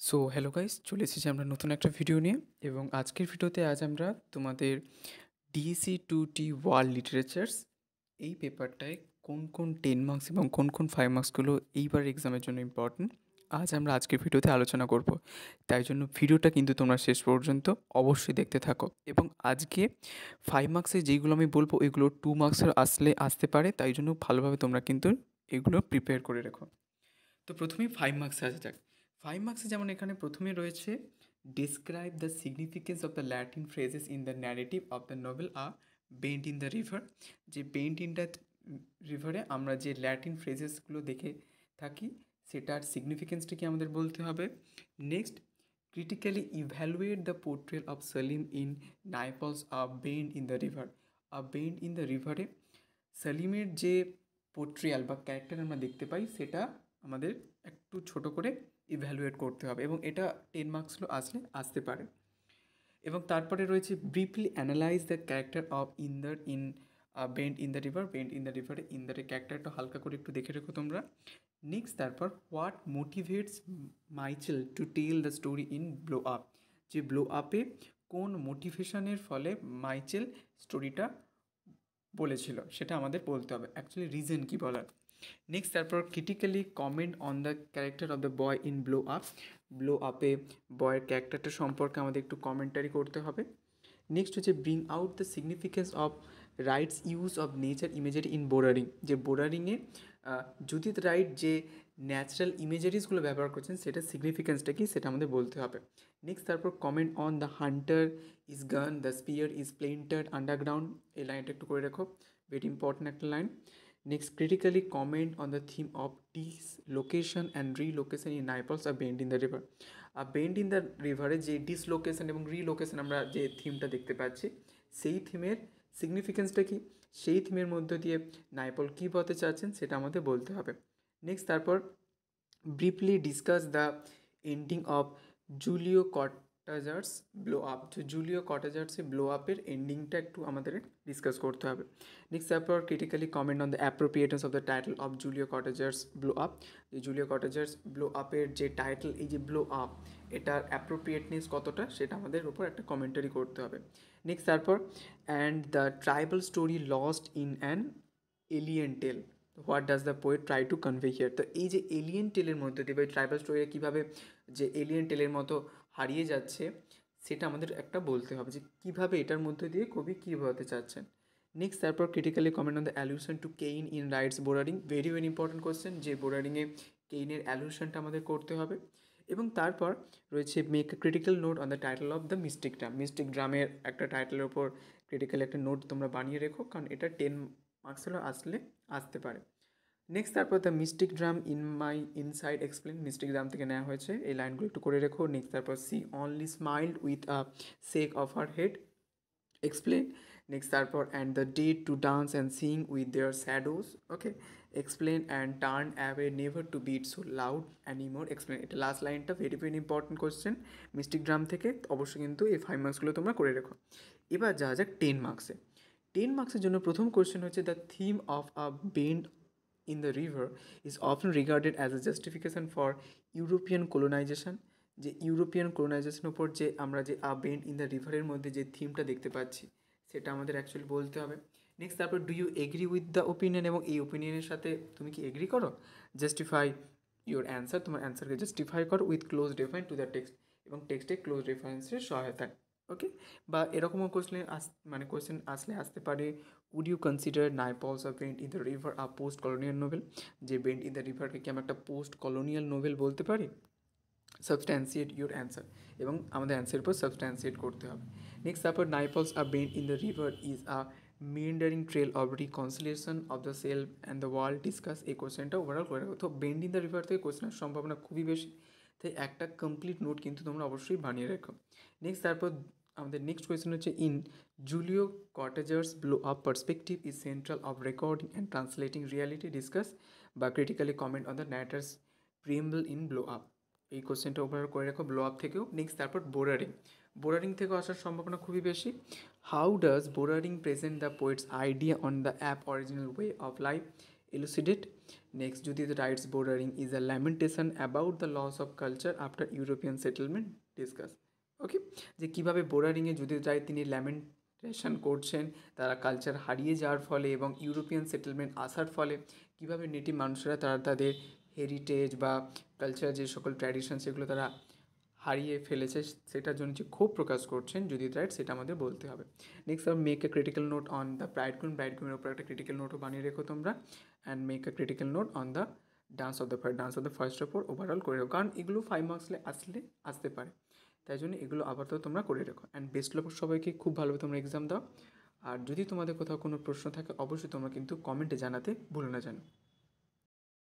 So hello guys, চলে এসেছি আমরা নতুন একটা ভিডিও নিয়ে। এবং আজকের ভিডিওতে আজ আমরা তোমাদের ডিএসসি 2টি ওয়ার্ল্ড লিটারেচার্স এই পেপারটায় কোন কোন 10 মার্কস এবং কোন কোন 5 মার্কসগুলো এইবার এক্সামের জন্য ইম্পর্টেন্ট আজ আমরা আজকের ভিডিওতে আলোচনা করব। তাই জন্য ভিডিওটা কিন্তু তোমরা শেষ পর্যন্ত অবশ্যই দেখতে থাকো। এবং আজকে 5 মার্কসে যেইগুলো আমি বলবো এগুলো 2 মার্কসের আসতে পারে, তাই জন্য ভালোভাবে তোমরা কিন্তু এগুলো প্রিপেয়ার করে রেখো। তো প্রথমেই 5 মার্কসে আসা যাক। 5 মার্কসে যেমন এখানে প্রথমে রয়েছে describe the significance of the Latin phrases in the narrative of the novel bent in the river. যে বেন্ট ইন দ্য রিভারে আমরা যে ল্যাটিন ফ্রেজেসগুলো দেখে থাকি সেটার সিগনিফিকেন্সটা কি আমাদের বলতে হবে। Next, critically evaluate the portrayal of Salim in Naipaul's Bend in the River. Bend in the রিভারে সেলিমের যে পোর্ট্রিয়াল বা ক্যারেক্টার আমরা দেখতে পাই সেটা আমাদের একটু ছোট করে ইভ্যালুয়েট করতে হবে, এবং এটা 10 মার্কসগুলো আসতে পারে। এবং তারপরে রয়েছে briefly analyse the character of Indar in Bend in the River. Bend in the রিভারে ইন্দারের ক্যারেক্টারটা হালকা করে একটু দেখে রেখো তোমরা। নেক্সট, তারপর what motivates Michel to tell the story in blow Up. যে ব্লো আপে কোন মোটিভেশনের ফলে মাইচেল স্টোরিটা বলেছিল সেটা আমাদের বলতে হবে, অ্যাকচুয়ালি রিজন কী বলার। নেক্সট, তারপর critically comment on the character of the boy in blow up. Blow আপে বয়ের ক্যারেক্টারটা সম্পর্কে আমাদের একটু কমেন্টারি করতে হবে। নেক্সট হচ্ছে bring out the significance of Wright's use of nature imagery in বোর্ডারিং। যে বোর্ডারিংয়ে জুদিত রাইট যে ন্যাচারাল ইমেজারিজগুলো ব্যবহার করছেন সেটার সিগনিফিকেন্সটা কি সেটা আমাদের বলতে হবে। নেক্সট, তারপর comment on the hunter is gone, the spear is planted underground. এই লাইনটা একটু করে রাখো, ভেরি ইম্পর্ট্যান্ট একটা লাইন। Next, critically comment on the theme of dislocation and relocation in Naipaul's Bend in the River. Bend in the রিভারে যে dislocation এবং রিলোকেশন আমরা যে থিমটা দেখতে পাচ্ছি সেই থিমের সিগনিফিকেন্সটা কি, সেই থিমের মধ্য দিয়ে নাইপল কী বলতে চাচ্ছেন সেটা আমাদের বলতে হবে। নেক্সট, তারপর briefly discuss the ending of Julio Cortazar's Blow Up. যে জুলিও কটাজার্সের ব্লো আপের এন্ডিংটা একটু আমাদের ডিসকাস করতে হবে। নেক্সট, তারপর critically comment on the appropriateness of the title of Julio Cortazar's Blow Up. যে জুলিও কটাজার্স ব্লো আপের যে টাইটেল, এই যে ব্লো আপ, এটার অ্যাপ্রোপ্রিয়েটনেস কতটা সেটা আমাদের উপর একটা কমেন্টারি করতে হবে। নেক্সট, তারপর and the tribal story lost in an alien tale, what does the poet try to convey here. তো এই যে এলিয়েন টেলের মধ্যে দিয়ে বা ট্রাইবাল স্টোরিটা কীভাবে যে এলিয়েন টেলের মতো হারিয়ে যাচ্ছে সেটা আমাদের একটা বলতে হবে, যে কীভাবে এটার মধ্যে দিয়ে কবি কী বোঝাতে চাচ্ছেন। নেক্সট, তারপর critically comment on the allusion to Cain in Wright's বোর্ডারিং। ভেরি ভেরি ইম্পর্টেন্ট কোয়েশ্চেন, যে বোর্ডারিংয়ে কেইনের অ্যালুশনটা আমাদের করতে হবে। এবং তারপর রয়েছে make a critical note on the title of the mystic drum. Mystic ড্রামের একটা টাইটেলের ওপর ক্রিটিক্যাল একটা নোট তোমরা বানিয়ে রেখো, কারণ এটা 10 মার্কসেরও আসতে পারে। নেক্সট, তারপর the mystic drum in my inside explain. Mystic Drum থেকে নেওয়া হয়েছে, এই লাইনগুলো একটু করে রেখো। নেক্সট, তারপর she only smiled with a shake of her head explain. Next, তারপর and the dead to dance and sing with their shadows, okay explain. And turn away never to beat so loud anymore explain. এটা last লাইনটা very very important question Mystic Drum থেকে, অবশ্যই কিন্তু এই 5 মার্কসগুলো তোমরা করে রেখো। এবার যা যাক 10 মার্কসে। 10 মার্কসের জন্য প্রথম কোয়েশ্চেন হচ্ছে the theme of a bend in the river is often regarded as a justification for European colonization। যে ইউরোপিয়ান কলোনাইজেশন উপর যে আমরা যে বেন্ড ইন দ্য রিভারের মধ্যে যে থিমটা দেখতে পাচ্ছি সেটা আমাদের অ্যাকচুয়ালি বলতে হবে। নেক্সট, তারপর do you agree with the opinion, এবং এই ওপিনিয়নের সাথে তুমি কি এগ্রি করো। জাস্টিফাই ইউর অ্যান্সার, তোমার অ্যান্সারকে জাস্টিফাই করো with close reference to the text, এবং টেক্সটে ক্লোজ রেফারেন্সের সহায়তায়, ওকে। বা এরকমও কোয়েশ্চেন আসতে পারে, would you consider Naipaul's of Bend in the River a post colonial novel. যে বেন্ট ইন দ্য রিভারকে কি আমরা একটা পোস্ট কলোনিয়াল নোভেল বলতে পারি। সাবস্ট্যান্সিয়েট ইউর অ্যান্সার, এবং আমাদের অ্যান্সারের উপর সাবস্ট্যান্সিয়েট করতে হবে। নেক্সট, তারপর Naipaul's a Bend in the River is a meandering trail of reconciliation of the self and the world discuss. এই কোয়েশ্চেনটা ওভারঅল করে রাখো। তো বেন্ট ইন দ্য রিভার থেকে কোয়েশ্চেনের সম্ভাবনা খুবই বেশি, তাই একটা কমপ্লিট নোট কিন্তু তোমরা অবশ্যই বানিয়ে রেখো। নেক্সট, তারপর আমাদের নেক্সট কোয়েশ্চেন হচ্ছে in Julio Cortazar's Blow Up perspective is central of recording and translating reality discuss বা critically comment on the narrator's preamble in blow Up. এই কোশ্চেনটা ওভার করে রাখো ব্লো আপ থেকেও। নেক্সট, তারপর বোরারিং থেকেও আসার সম্ভাবনা খুবই বেশি। How does Bora Ring present the poet's idea on the aboriginal way of life. elucidate. Next, Judith writes bordering is a lamentation about the loss of culture after European settlement. Discuss. ওকে, যে কীভাবে বোর্ডারিংয়ে Judith রায় তিনি lamentation করছেন তারা culture হারিয়ে যাওয়ার ফলে এবং European settlement আসার ফলে কীভাবে নেটিভ মানুষেরা তারা তাদের হেরিটেজ বা কালচার যে সকল ট্র্যাডিশন সেগুলো তারা হারিয়ে ফেলেছে, সেটার জন্য যে ক্ষোভ প্রকাশ করছেন জুডিথ রাইট, সেটা আমাদের বলতে হবে। Next make a critical note on the ব্রাইডগ্রুমের ওপর একটা ক্রিটিক্যাল নোটও বানিয়ে রেখো তোমরা। And make a critical note on the dance of the ফার্স্টের ওপর ওভারঅল করে রেখো, কারণ এগুলো 5 মার্কসে আসতে পারে, তাই জন্য এগুলো আপাতত তোমরা করে রেখো। অ্যান্ড বেস্ট লক সবাইকে, খুব ভালোভাবে তোমরা এক্সাম দাও। আর যদি তোমাদের কোথাও কোনো প্রশ্ন থাকে অবশ্যই তোমরা কিন্তু কমেন্টে জানাতে ভুলো না যেন।